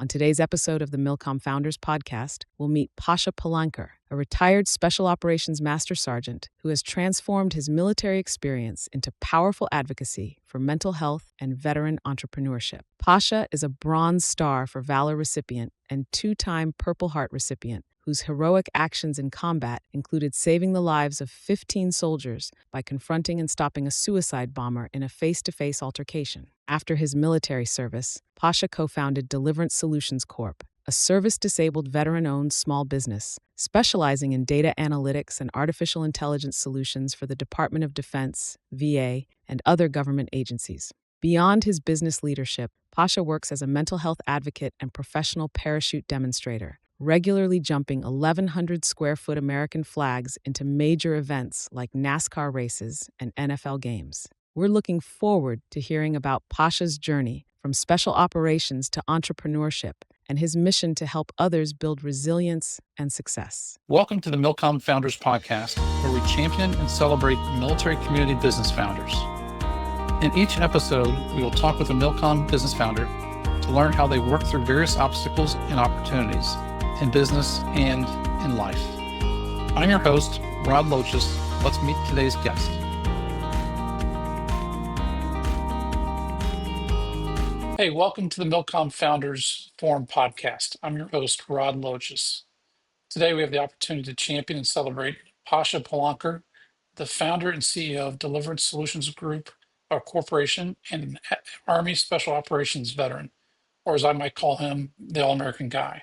On today's episode of the MilCom Founders Podcast, we'll meet Pasha Palanker, a retired Special Operations Master Sergeant who has transformed his military experience into powerful advocacy for mental health and veteran entrepreneurship. Pasha is a Bronze Star for Valor recipient and two-time Purple Heart recipient whose heroic actions in combat included saving the lives of 15 soldiers by confronting and stopping a suicide bomber in a face-to-face altercation. After his military service, Pasha co-founded Deliverance Corp, a service-disabled veteran-owned small business specializing in data analytics and artificial intelligence solutions for the Department of Defense, VA, and other government agencies. Beyond his business leadership, Pasha works as a mental health advocate and professional parachute demonstrator, regularly jumping 1,100-square-foot American flags into major events like NASCAR races and NFL games. We're looking forward to hearing about Pasha's journey from special operations to entrepreneurship and his mission to help others build resilience and success. Welcome to the MilCom Founders Podcast, where we champion and celebrate military community business founders. In each episode, we will talk with a MilCom business founder to learn how they work through various obstacles and opportunities in business and in life. I'm your host, Rod Loches. Let's meet today's guest. Hey, welcome to the MilCom Founders Forum Podcast. I'm your host, Rod Loches. Today, we have the opportunity to champion and celebrate Pasha Palanker, the founder and CEO of Deliverance Solutions Group, a corporation, and an Army Special Operations veteran, or as I might call him, the All-American guy.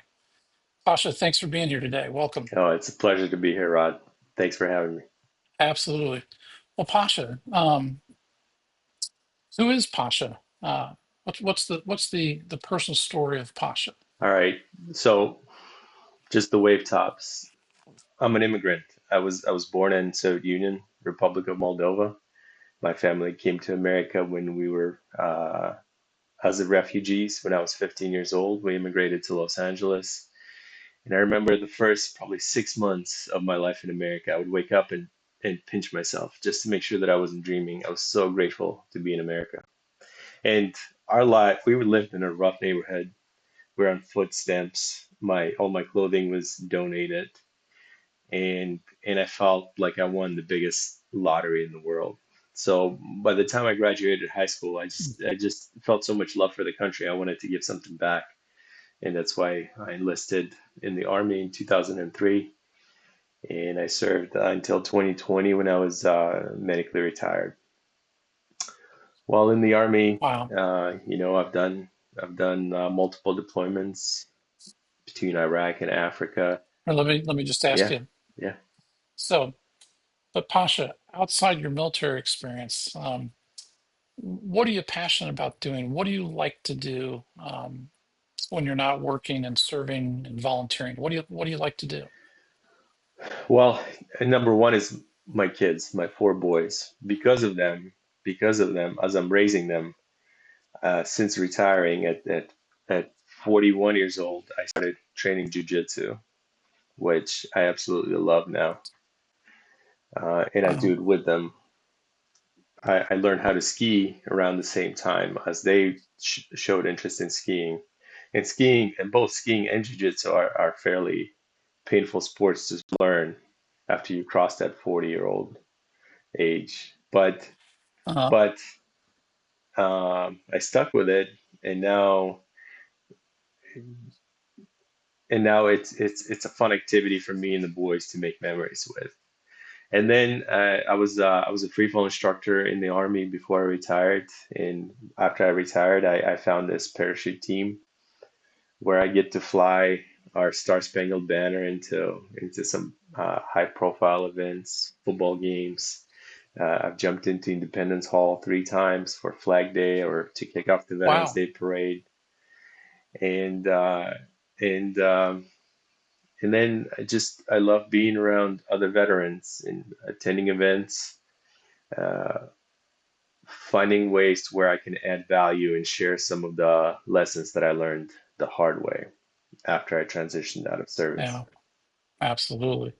Pasha, thanks for being here today. Welcome. Oh, it's a pleasure to be here, Rod. Thanks for having me. Absolutely. Well, Pasha, who is Pasha? What's the personal story of Pasha? All right. So just the wave tops. I'm an immigrant. I was born in Soviet Union, Republic of Moldova. My family came to America when we were as refugees. When I was 15 years old, we immigrated to Los Angeles. And I remember the first probably 6 months of my life in America, I would wake up and pinch myself just to make sure that I wasn't dreaming. I was so grateful to be in America. And our life, we lived in a rough neighborhood. We're on food stamps. All my clothing was donated, and I felt like I won the biggest lottery in the world. So by the time I graduated high school, I just felt so much love for the country. I wanted to give something back, and that's why I enlisted in the Army in 2003, and I served until 2020 when I was medically retired. While in the Army, Wow. I've done multiple deployments between Iraq and Africa. Or let me just ask Yeah, you. yeah. So, but Pasha, outside your military experience, what are you passionate about doing? What do you like to do when you're not working and serving and volunteering? What do you like to do? Well, number one is my kids, my four boys. Because of them, as I'm raising them, since retiring at 41 years old, I started training jujitsu, which I absolutely love now, and I do Wow. it with them. I learned how to ski around the same time as they showed interest in skiing. And skiing, and both skiing and jiu-jitsu are fairly painful sports to learn after you cross that 40-year-old age. Uh, But I stuck with it, and now it's a fun activity for me and the boys to make memories with. And then I was a free fall instructor in the Army before I retired. And after I retired, I found this parachute team where I get to fly our Star Spangled Banner into some high profile events, football games. I've jumped into Independence Hall 3 times for Flag Day or to kick off the Veterans wow. Day parade, and uh, and um, and then I love being around other veterans and attending events, uh, finding ways to where I can add value and share some of the lessons that I learned the hard way after I transitioned out of service. Yeah, absolutely.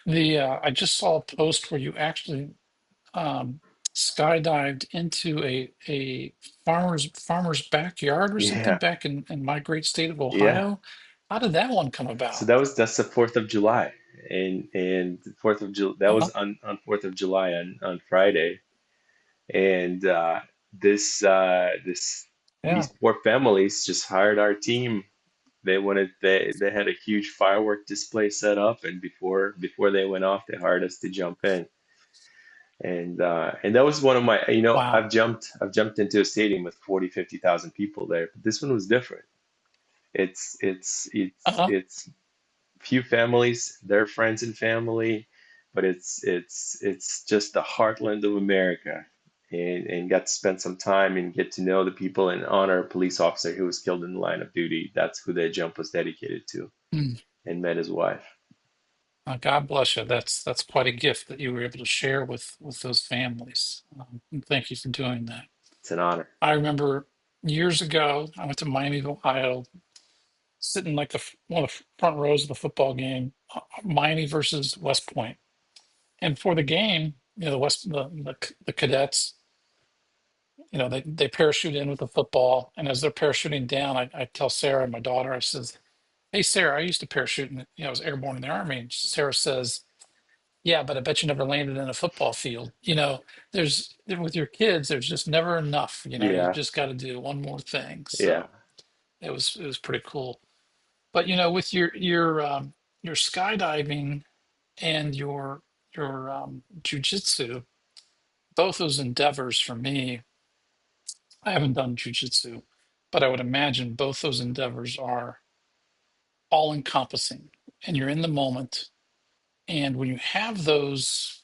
I just saw a post where you actually um, skydived into a farmer's backyard or something Yeah, back in my great state of yeah. Ohio. How did that one come So about? that's the 4th of July, and Fourth of July that Uh-huh. was on 4th of July on Friday, and these Yeah. poor families just hired our team. They had a huge firework display set up, and before they went off, they hired us to jump in. And that was one of my, Wow. I've jumped into a stadium with 40, 50,000 people there, but this one was different. Uh-huh. It's few families, their friends and family, but it's just the heartland of America. And got to spend some time and get to know the people and honor a police officer who was killed in the line of duty. That's who that jump was dedicated to, Mm. and met his wife. God bless you. That's quite a gift that you were able to share with those families. And thank you for doing that. It's an honor. I remember years ago, I went to Miami, Ohio, sitting like one of the front rows of the football game, Miami versus West Point. And for the game, the cadets, they parachute in with the football, and as they're parachuting down, I tell Sarah, my daughter, I says, "Hey, Sarah, I used to parachute, and I was airborne in the Army." And Sarah says, "Yeah, but I bet you never landed in a football field." With your kids, there's just never enough. You Yeah, just got to do one more thing. yeah. So it was pretty cool. But with your skydiving and your jujitsu, both those endeavors for me, I haven't done jujitsu, but I would imagine both those endeavors are all encompassing, and you're in the moment. And when you have those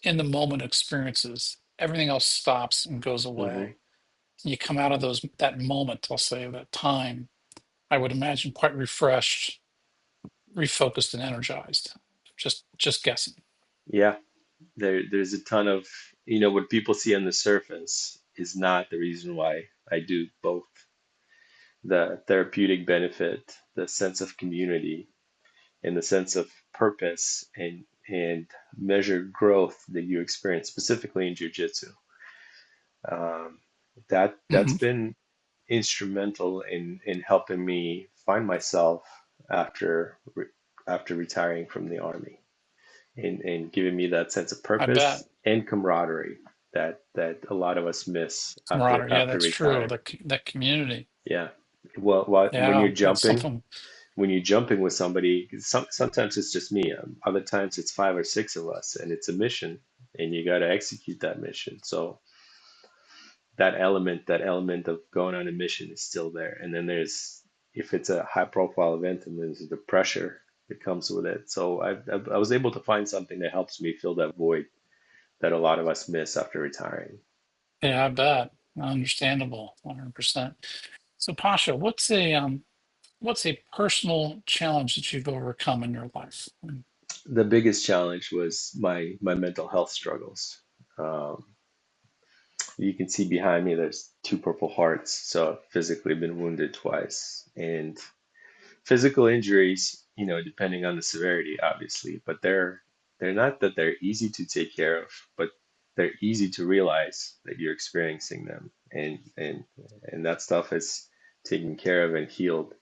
in the moment experiences, everything else stops and goes Hmm. away. And you come out of that moment, I'll say, that time, I would imagine quite refreshed, refocused, and energized. Just guessing. Yeah, there's a ton of, what people see on the surface is not the reason why I do both. The therapeutic benefit, the sense of community, and the sense of purpose and measured growth that you experience specifically in jujitsu. Um, that's Hmm. been instrumental in helping me find myself after retiring from the army, and giving me that sense of I bet. purpose and camaraderie that a lot of us miss after Camaraderie. Yeah, after that's true. retiring. That community. Yeah. Well, when you're Yeah, that's jumping, something. with somebody, sometimes it's just me. Other times it's five or six of us, and it's a mission, and you got to execute that mission. So that element of going on a mission is still there. And then if it's a high profile event, and there's the pressure that comes with it. So I was able to find something that helps me fill that void that a lot of us miss after retiring. Yeah, I bet. Understandable, 100%. So, Pasha, what's a personal challenge that you've overcome in your life? The biggest challenge was my mental health struggles. Um, you can see behind me there's two purple hearts. So I've physically been wounded twice, and physical injuries, depending on the severity, obviously, but they're not that they're easy to take care of, but they're easy to realize that you're experiencing them, and that stuff is taken care of and healed.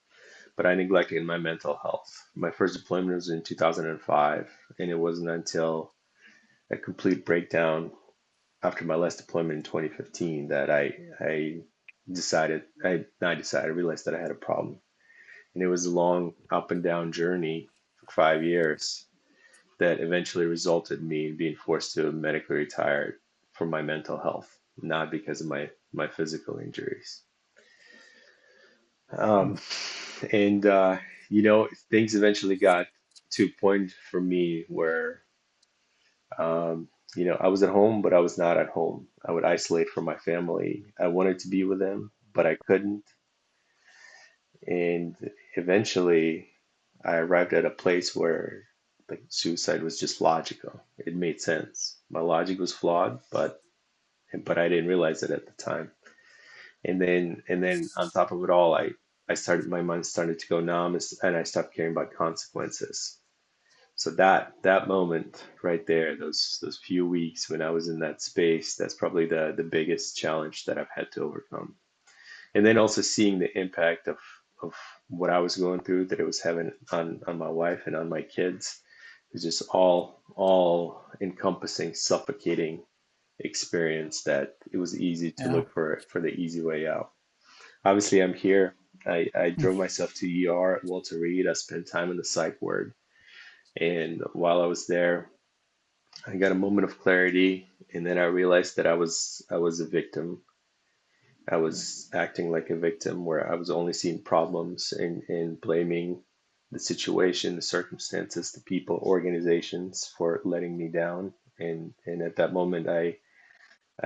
But I neglected my mental health. My first deployment was in 2005, and it wasn't until a complete breakdown after my last deployment in 2015 that I decided I realized that I had a problem. And it was a long up and down journey for 5 years that eventually resulted in me being forced to medically retire for my mental health, not because of my physical injuries. Um, and things eventually got to a point for me where I was at home, but I was not at home. I would isolate from my family. I wanted to be with them, but I couldn't. And eventually, I arrived at a place where like suicide was just logical. It made sense. My logic was flawed, but I didn't realize it at the time. And then on top of it all, my mind started to go numb, and I stopped caring about consequences. So that moment right there, those few weeks when I was in that space, that's probably the biggest challenge that I've had to overcome. And then also seeing the impact of what I was going through, that it was having on my wife and on my kids. It's just all encompassing, suffocating experience that it was easy to Yeah. look for the easy way out. Obviously, I'm here. I Mm. drove myself to ER at Walter Reed. I spent time in the psych ward, and while I was there, I got a moment of clarity, and then I realized that I was a victim. I was acting like a victim where I was only seeing problems and blaming the situation, the circumstances, the people, organizations for letting me down. And at that moment, I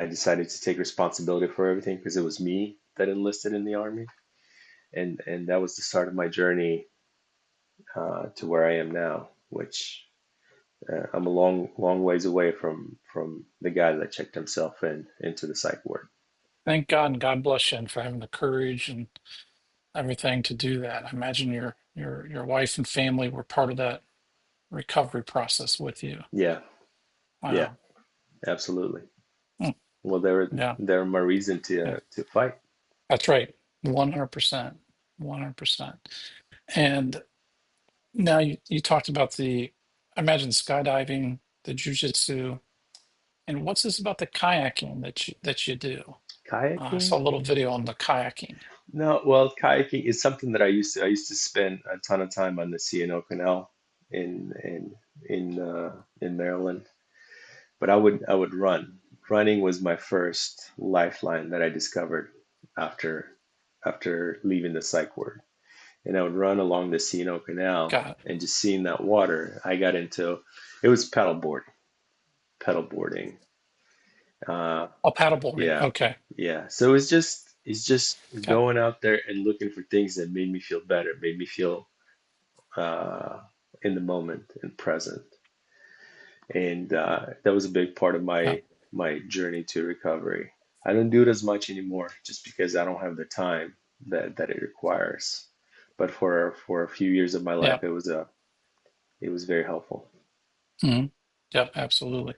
decided to take responsibility for everything because it was me that enlisted in the army, and that was the start of my journey to where I am now, which I'm a long ways away from the guy that checked himself into the psych ward. Thank God and God bless you and for having the courage and everything to do that. I imagine your wife and family were part of that recovery process with you. Yeah, yeah, Wow. absolutely. Mm. Well, they're Yeah. they're my reason Yeah. to fight. That's right. 100%. 100%. And now you talked about I imagine skydiving, the jujitsu, and what's this about the kayaking that you do? I Kayaking? saw a little video on the kayaking. No, well, kayaking is something that I used to spend a ton of time on the C&O Canal in in in Maryland. But I would run. Running was my first lifeline that I discovered after leaving the psych ward. And I would run along the C&O Canal, Got it. and just seeing that water, I got into it was paddleboarding. Uh, Oh, paddleboarding. yeah, Okay. yeah. So it's just Okay. going out there and looking for things that made me feel better, made me feel uh, in the moment and present. And that was a big part of Yeah. my journey to recovery. I don't do it as much anymore, just because I don't have the time that it requires. But for a few years of my Yeah. life, it was very helpful. Hmm. Yep. Absolutely.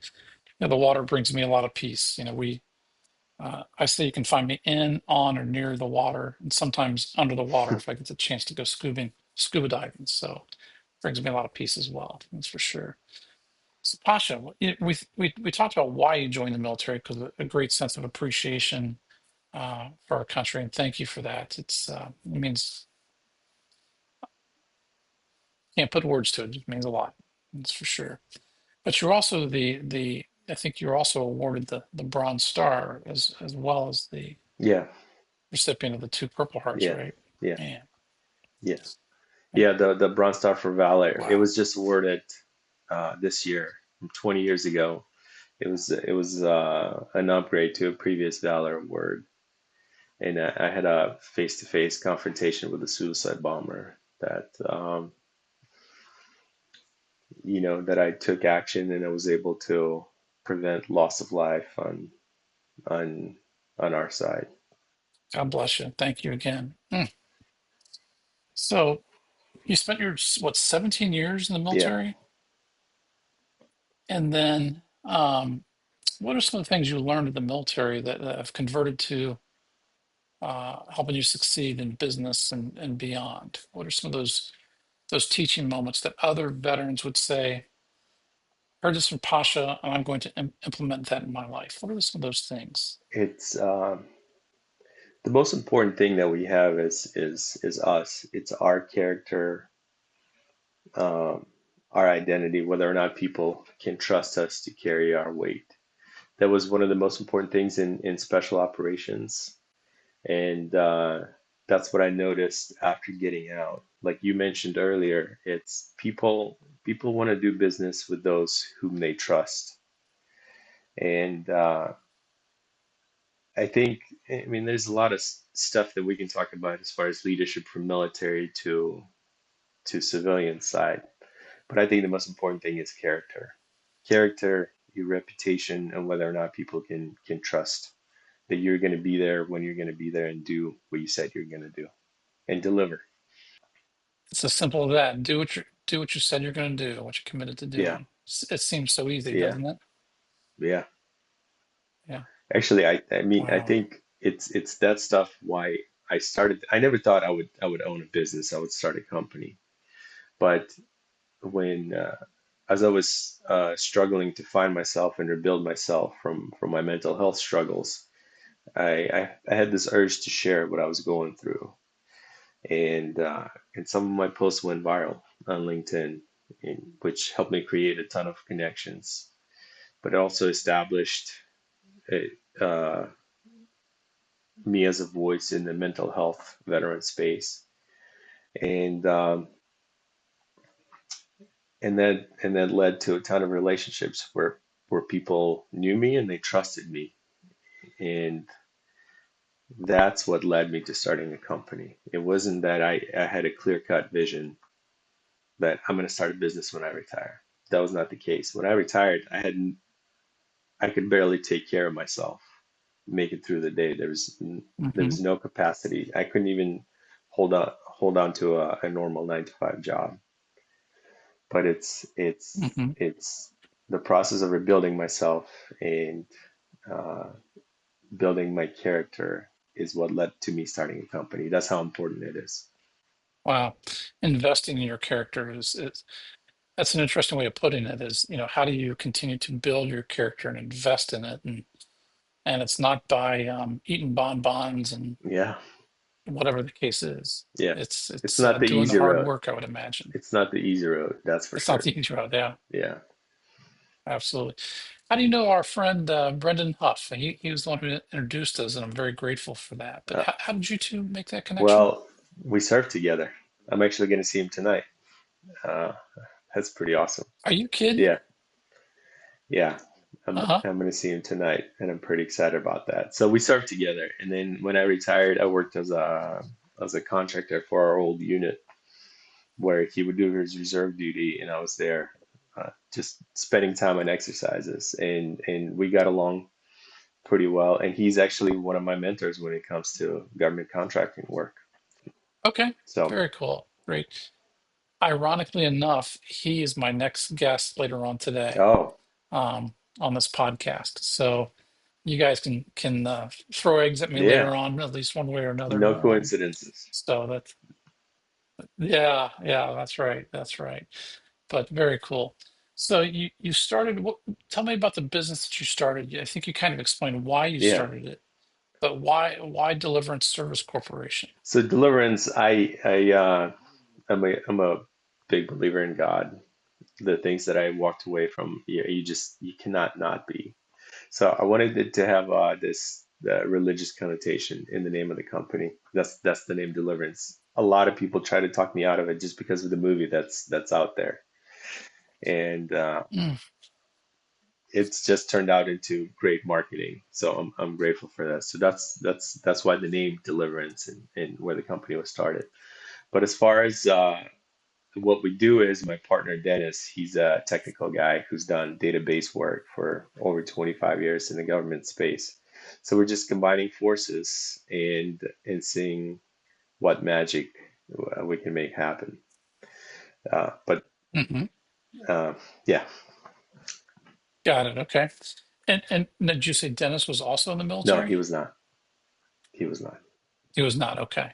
Yeah. The water brings me a lot of peace. I say you can find me in, on, or near the water, and sometimes under the water if I get the chance to go scuba diving. So it brings me a lot of peace as well. That's for sure. So Pasha, we talked about why you joined the military because a great sense of appreciation for our country, and thank you for that. It means can't put words to it. It means a lot. That's for sure. But you're also the I think you're also awarded the Bronze Star as well as the Yeah, recipient of the two Purple Hearts, yeah, right? yeah, Man, yeah, yeah. yeah. The Bronze Star for Valor. It Wow. was just awarded this year, from 20 years ago. It was an upgrade to a previous Valor award, and I had a face-to-face confrontation with a suicide bomber that I took action, and I was able to prevent loss of life on on our side. God bless you. Thank you again. Mm. So you spent your, what, 17 years in the Yeah, military? And then what are some of the things you learned in the military that have converted to helping you succeed in business and beyond? What are some of those teaching moments that other veterans would say, heard this from Pasha, and I'm going to implement that in my life? What are some of those things? it's the most important thing that we have is us. It's our character, um, our identity, whether or not people can trust us to carry our weight. That was one of the most important things in special operations. And that's what I noticed after getting out. Like you mentioned earlier, it's people want to do business with those whom they trust. And I think, I mean, there's a lot of stuff that we can talk about as far as leadership from military to civilian side. But I think the most important thing is character. Character, your reputation, and whether or not people can trust that you're going to be there when you're going to be there and do what you said you're going to do and deliver. It's as simple as that. do what you said you're going to do, what you committed to Yeah, doing. It seems so easy, yeah, doesn't it? yeah. Yeah. Actually, I mean, I Wow. think it's that stuff why I started. I never thought I would own a business. I would start a company. But when as I was struggling to find myself and rebuild myself from my mental health struggles, I had this urge to share what I was going through, and some of my posts went viral on LinkedIn, which helped me create a ton of connections. But it also established uh, me as a voice in the mental health veteran space, and and that led to a ton of relationships where people knew me and they trusted me, and that's what led me to starting a company. It wasn't that I had a clear-cut vision that I'm going to start a business when I retire. That was not the case. When I retired, I could barely take care of myself, make it through the day. There Hmm. was no capacity. I couldn't even hold on to a normal 9 to 5 job. But Hmm. it's the process of rebuilding myself and uh, building my character is what led to me starting a company. That's how important it is. Wow. Investing in your character is that's an interesting way of putting it is, how do you continue to build your character and invest in it? And it's not by eating bonbons and Yeah, whatever the case is. yeah. It's It's it's not the doing the easy hard road. work, I would imagine. It's not the easy road, that's for It's not sure. the easy road. Yeah, Yeah. absolutely. How do you know our friend Brendan Huff? He was the one who introduced us, and I'm very grateful for that. But Uh, how did you two make that connection? well, we surf together. I'm actually going to see him tonight. Uh, that's pretty awesome. Are you kidding? Yeah, yeah. Uh-huh. I'm going to see him tonight, and I'm pretty excited about that. So we surfed together, and then when I retired, I worked as a contractor for our old unit, where he would do his reserve duty, and I was there, just spending time on exercises, and we got along pretty well. And he's actually one of my mentors when it comes to government contracting work. Okay. So, Very cool. Great. Ironically enough, he is my next guest later on today, oh, on this podcast. So you guys can throw eggs at me yeah, later on, at least one way or another. no coincidences. So that's yeah, yeah, that's right, that's right. But very cool. So you started. Tell me about the business that you started. I think you kind of explained why you Yeah. started it, but why Deliverance Service Corporation? So Deliverance, I'm a big believer in God. The things that I walked away from, you cannot not be. So I wanted it to have this religious connotation in the name of the company. That's the name Deliverance. A lot of people try to talk me out of it just because of the movie that's out there, and Mm, it's just turned out into great marketing. So I'm grateful for that. So that's why the name Deliverance and where the company was started. But as far as what we do is my partner Dennis, he's a technical guy who's done database work for over 25 years in the government space. So we're just combining forces and seeing what magic we can make happen. But hmm. uh, yeah, Got it. Okay. And did you say Dennis was also in the no, he military? was not. He was not. He was not. Okay.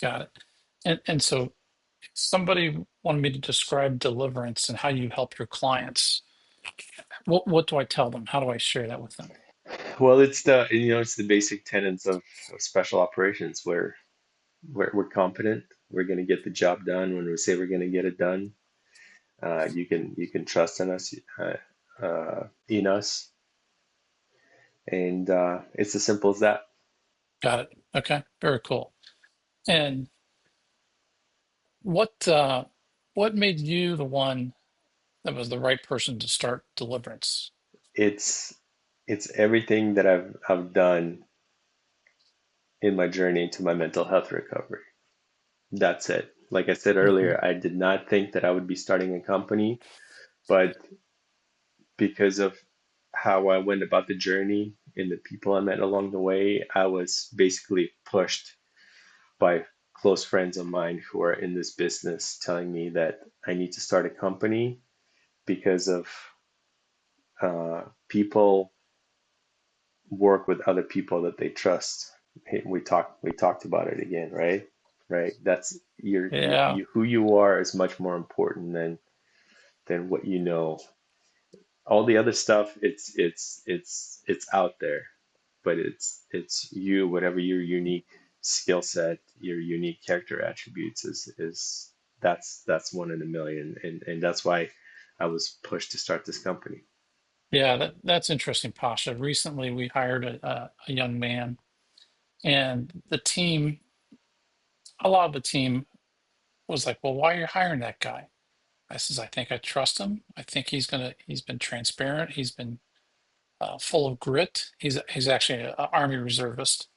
Got it. And so somebody wanted me to describe Deliverance and how you help your clients. What do I tell them? How do I share that with them? Well, it's the basic tenets of special operations where we're competent. We're going to get the job done when we say we're going to get it done. You can trust in us, and it's as simple as that. Got it. Okay. Very cool. And what what made you the one that was the right person to start Deliverance? It's it's everything that I've done in my journey into my mental health recovery. That's it. Like I said Hmm. earlier, I did not think that I would be starting a company, but because of how I went about the journey and the people I met along the way, I was basically pushed by close friends of mine who are in this business telling me that I need to start a company because of people work with other people that they trust. Hey, we talked about it again, right? Right. That's Yeah. who you are is much more important than what you know. All the other stuff, it's out there, but it's you, whatever your unique skill set, your unique character attributes is that's one in a million, and that's why I was pushed to start this company. Yeah, that's interesting, Pasha. Recently, we hired a young man, and a lot of the team was like, "Well, why are you hiring that guy?" I says, "I think I trust him. I think he's been transparent. He's been full of grit. He's actually an Army reservist,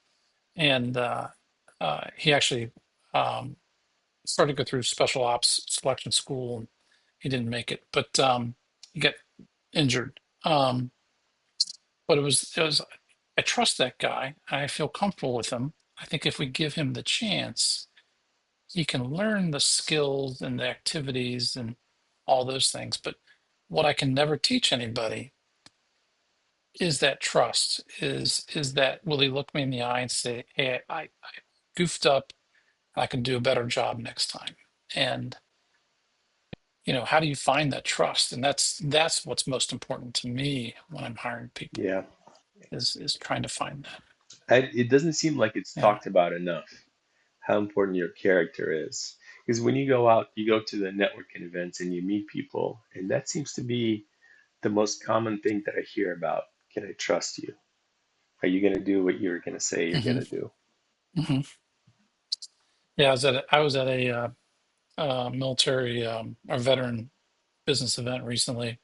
and he actually um, started to go through special ops selection school, and he didn't make it, but he got injured. But it was I trust that guy. I feel comfortable with him. I think if we give him the chance, he can learn the skills and the activities and all those things. But what I can never teach anybody is that trust. Is that will he look me in the eye and say, "Hey, I goofed up. I can do a better job next time." And how do you find that trust? And that's what's most important to me when I'm hiring people Yeah. is trying to find that. It doesn't seem like it's Yeah. talked about enough how important your character is. Because when you go out, you go to the networking events and you meet people, and that seems to be the most common thing that I hear about. Can I trust you? Are you going to do what you're going to say you're going hmm to do? hmm Yeah, I was at a military or veteran business event recently,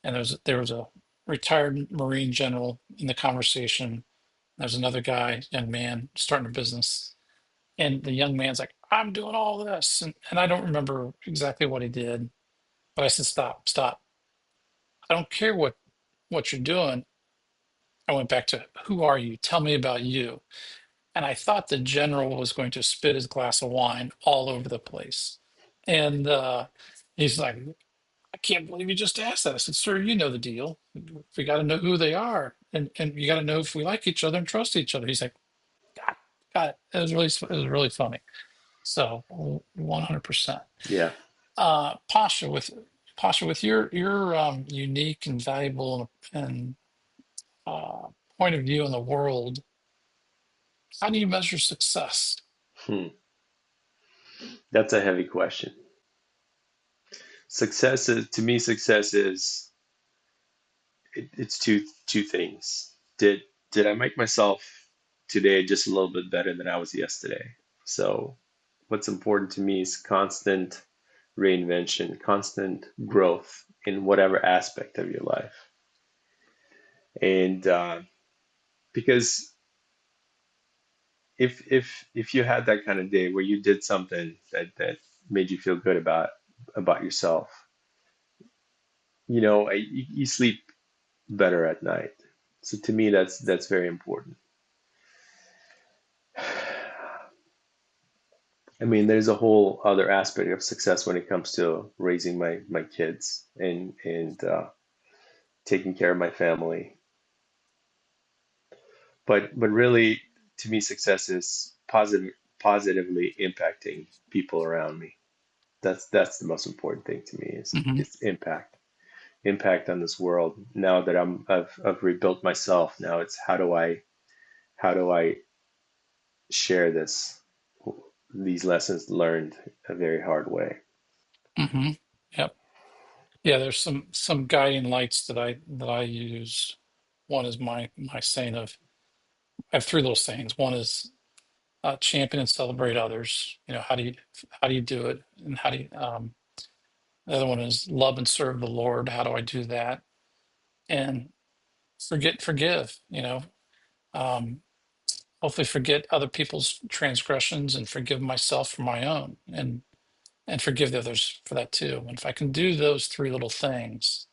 and there was a retired Marine general in the conversation. There's another guy, young man, starting a business, and the young man's like, "I'm doing all this," and I don't remember exactly what he did, but I said, "Stop, stop! I don't care what you're doing." I went back to, "Who are you? Tell me about you." And I thought the general was going to spit his glass of wine all over the place. And he's like, "I can't believe you just asked that." I said, "Sir, you know the deal. We got to know who they are, and you got to know if we like each other and trust each other." He's like, got it. It was really funny. So 100%. Yeah. Pasha, with your unique and valuable and point of view in the world, how do you measure success? Hmm. That's a heavy question. Success is, to me, success is it's two things. Did I make myself today just a little bit better than I was yesterday? So what's important to me is constant reinvention, constant growth in whatever aspect of your life. And because if you had that kind of day where you did something that made you feel good about yourself, you sleep better at night. So to me, that's very important. I mean, there's a whole other aspect of success when it comes to raising my kids and taking care of my family. But really, to me, success is positively impacting people around me. That's the most important thing to me is hmm it's impact on this world. Now that I've rebuilt myself, now it's how do I share these lessons learned a very hard way. hmm Yep. Yeah, there's some guiding lights that I use. One is my saying of I have three little sayings. One is champion and celebrate others. How do you do it, and how do you, the other one is love and serve the Lord. How do I do that? And forgive. Um, hopefully forget other people's transgressions and forgive myself for my own, and forgive the others for that too. And if I can do those three little things,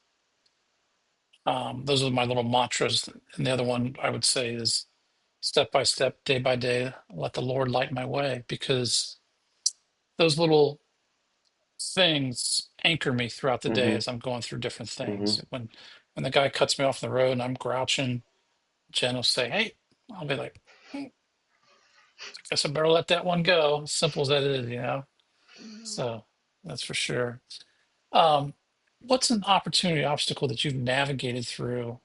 those are my little mantras. And the other one I would say is step by step, day by day, let the Lord light my way, because those little things anchor me throughout the day Hmm. as I'm going through different Hmm. things. When the guy cuts me off the road and I'm grouching, Jen will say, "Hey," I'll be like, "Guess I better let that one go." Simple as that is. So that's for sure. Um, what's an opportunity obstacle that you've navigated through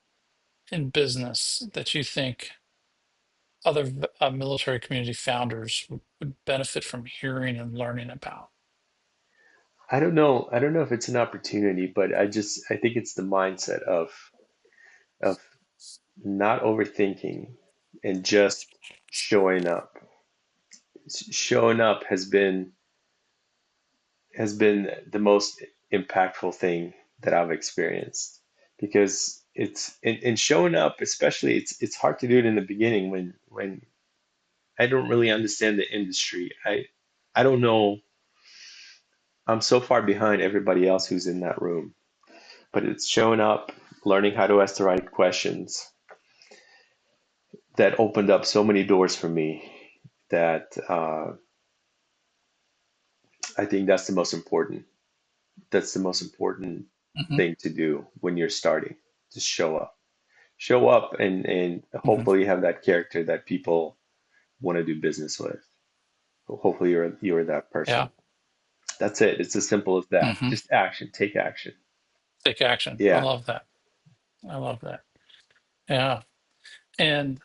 in business that you think other military community founders would benefit from hearing and learning about? I don't know. I don't know if it's an opportunity, but I think it's the mindset of not overthinking and just showing up. Showing up has been the most impactful thing that I've experienced, because it's in showing up, especially it's hard to do it in the beginning when I don't really understand the industry. I don't know. I'm so far behind everybody else who's in that room, but it's showing up, learning how to ask the right questions, that opened up so many doors for me, that I think that's the most important. That's the most important Hmm. thing to do when you're starting. Just show up, and Hmm. hopefully have that character that people want to do business with. Hopefully you're that Yeah. person. That's it. It's as simple as that. Hmm. Just action. Take action. Take action. I Yeah. love that. I love that. Yeah. And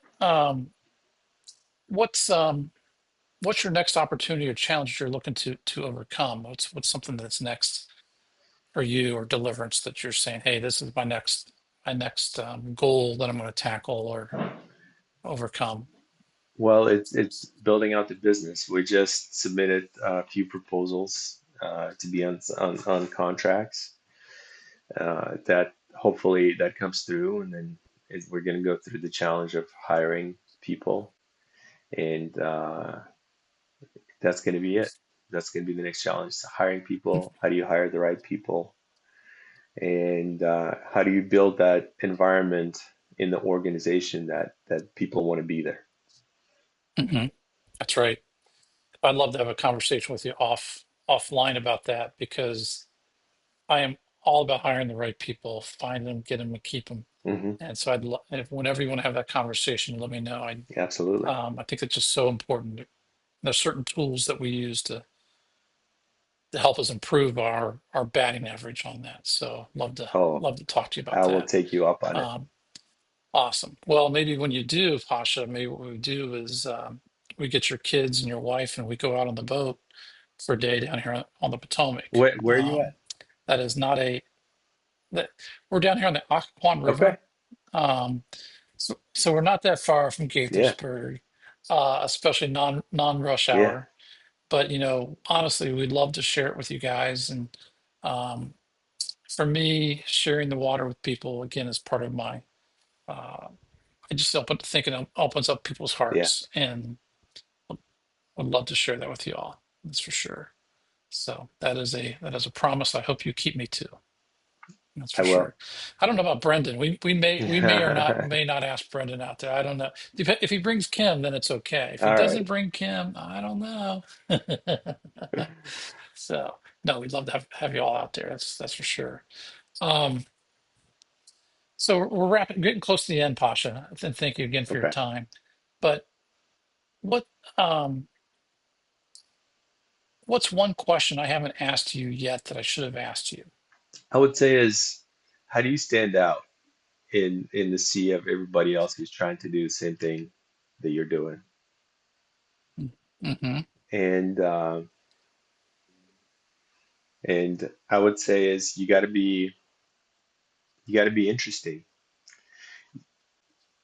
what's um, what's your next opportunity or challenge you're looking to overcome? What's something that's next for you or Deliverance that you're saying, "Hey, this is my next goal that I'm going to tackle or overcome." Well, it's building out the business. We just submitted a few proposals to be on contracts. That hopefully that comes through, and then we're going to go through the challenge of hiring people, and that's going to be it. That's going to be the next challenge: hiring people. How do you hire the right people, and how do you build that environment in the organization that people want to be there? Hmm. That's right. I'd love to have a conversation with you offline about that, because I am all about hiring the right people, find them, get them, and keep them. Hmm. And so if whenever you want to have that conversation, let me know. Absolutely. I think it's just so important. There's certain tools that we use to help us improve our batting average on that. So Oh, love to talk to you about I will that. take you up on it. Um, awesome. Well, maybe when you do, Pasha, maybe what we do is we get your kids and your wife and we go out on the boat for a day down here on the Potomac. Where are you at? That is not a that we're down here on the Occoquan Okay. River. So we're not that far from Yeah. Gaithersburg, especially non-rush Yeah. hour. But honestly, we'd love to share it with you guys. And um, for me, sharing the water with people again is part of my. I just think it opens up people's Yeah. hearts, and would love to share that with you all. That's for sure. So that is a promise. I hope you keep me to. That's I for will. sure. I don't know about Brendan. We may or not may not ask Brendan out there. I don't know. If he brings Kim, then it's okay. If he All right. doesn't bring Kim, I don't know. So no, we'd love to have you all out there. That's for sure. Um, so we're getting close to the end, Pasha. And thank you again for your Okay. time. But what um, what's one question I haven't asked you yet that I should have asked you? I would say is, how do you stand out in the sea of everybody else who's trying to do the same thing that you're doing? Mm-hmm. And I would say is you got to be interesting.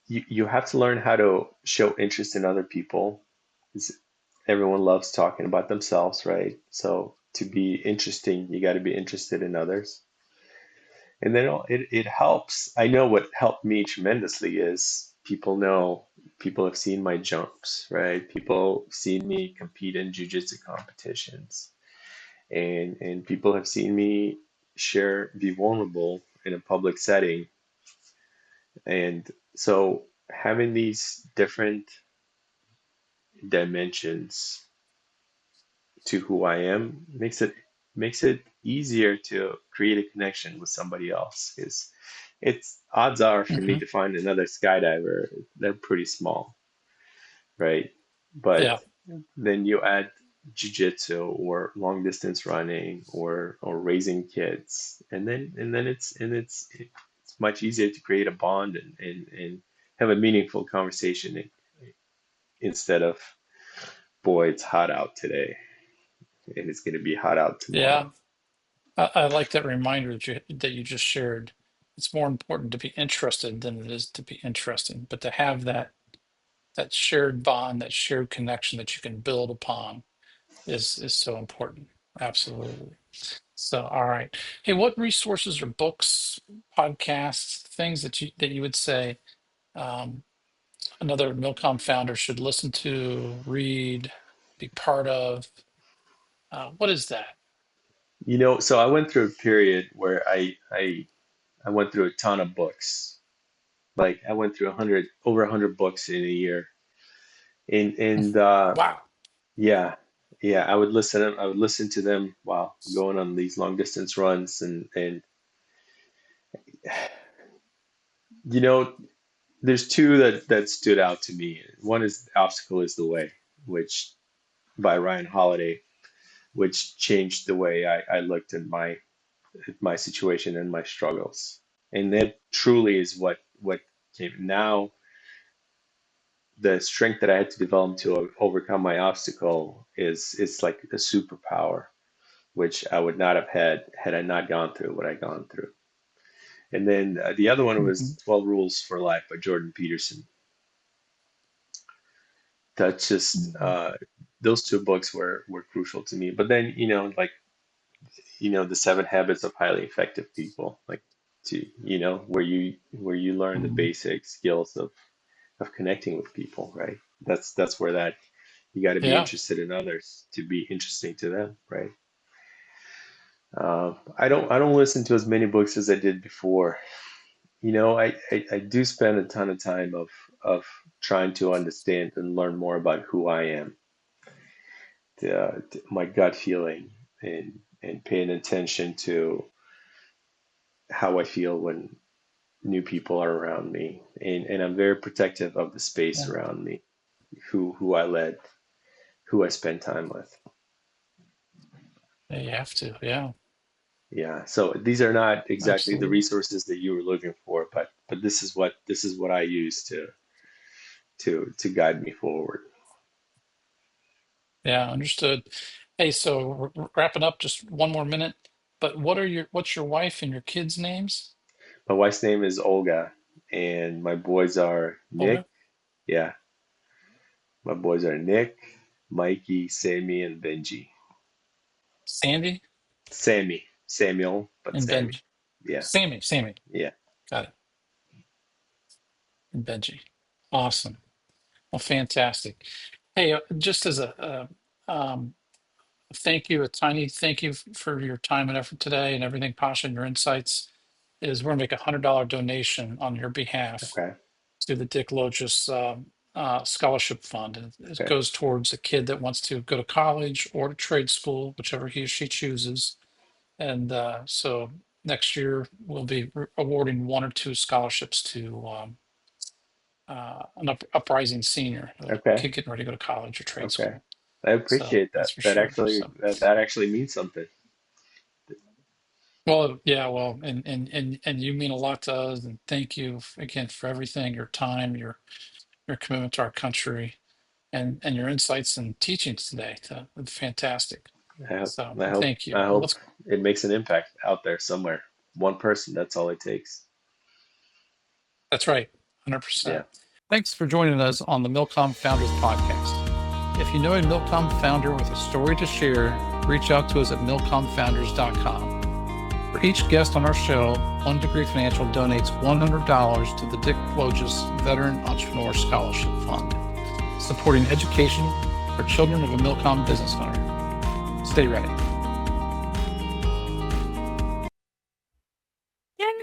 You have to learn how to show interest in other people. 'Cause everyone loves talking about themselves, right? So to be interesting, you got to be interested in others. And then it helps. I know what helped me tremendously is people have seen my jumps, right? People have seen me compete in jujitsu competitions, and people have seen me be vulnerable in a public setting. And so having these different dimensions to who I am makes it easier to create a connection with somebody else. Because it's odds are for me Hmm. to find another skydiver, they're pretty small, right? But Yeah. then you add jujitsu or long distance running or raising kids, and then it's much easier to create a bond and have a meaningful conversation instead of, boy, it's hot out today and it's going to be hot out Yeah. tomorrow. I like that reminder that you just shared. It's more important to be interested than it is to be interesting, but to have that shared bond, that shared connection that you can build upon is so important. Absolutely. So, all right. Hey, what resources or books, podcasts, things that you would say um, another MilCom founder should listen to, read, be part of? What is that? So I went through a period where I went through a ton of books. Like I went through over 100 books in a year. And Wow. yeah, yeah, I would listen to them while going on these long distance runs and you know, there's two that stood out to me. One is Obstacle is the Way, which by Ryan Holiday, which changed the way I looked at my situation and my struggles. And that truly is what came. Now the strength that I had to develop to overcome my obstacle is it's like a superpower, which I would not have had I not gone through what I gone through. And then the other one was Mhm. 12 Rules for Life by Jordan Peterson. That's just Mhm. those two books were crucial to me. But then, like, the Seven Habits of Highly Effective People, like, where you learn the Mhm. basic skills of connecting with people, right? That's where that you got to be Yeah. interested in others to be interesting to them, right? I don't listen to as many books as I did before. I do spend a ton of time of trying to understand and learn more about who I am, my gut feeling, and paying attention to how I feel when new people are around me, and I'm very protective of the space Yeah. around me, who I spend time with. Yeah, you have to. Yeah. Yeah, so these are not exactly the Absolutely. resources that you were looking for, but this is what I use to guide me forward. Yeah. Understood. Hey, so wrapping up, just one more minute. But what's your wife and your kids' names? My wife's name is Olga, and my boys are Nick. Olga, Yeah, my boys are Nick, Mikey, Sammy, and Benji. Sandy, Samuel, but and Sammy. Benji. Yeah, Sammy. yeah. Got it. And Benji. Awesome. Well, fantastic. Hey, just as a thank you, a tiny thank you for your time and effort today and everything, Pasha, and your insights. Is we're gonna make $100 donation on your behalf Okay, to the Dick Logus Scholarship Fund. And it okay, goes towards a kid that wants to go to college or to trade school, whichever he or she chooses. And so next year we'll be awarding one or two scholarships to an uprising senior, a okay, kid getting ready to go to college or trade okay. school. I So appreciate that. that's for That sure. actually So, that actually means something. well, yeah, well, and you mean a lot to us, and thank you again for everything, your time, your commitment to our country, and your insights and teachings today. Fantastic. I hope So I hope thank you. I Well, hope let's. it makes an impact out there somewhere. One person, that's all it takes. That's right, Yeah. 100%. Thanks for joining us on the MilCom Founders Podcast. If you know a MilCom founder with a story to share, reach out to us at milcomfounders.com. For each guest on our show, One Degree Financial donates $100 to the Dick Logus Veteran Entrepreneur Scholarship Fund, supporting education for children of a MilCom business owner. Stay ready.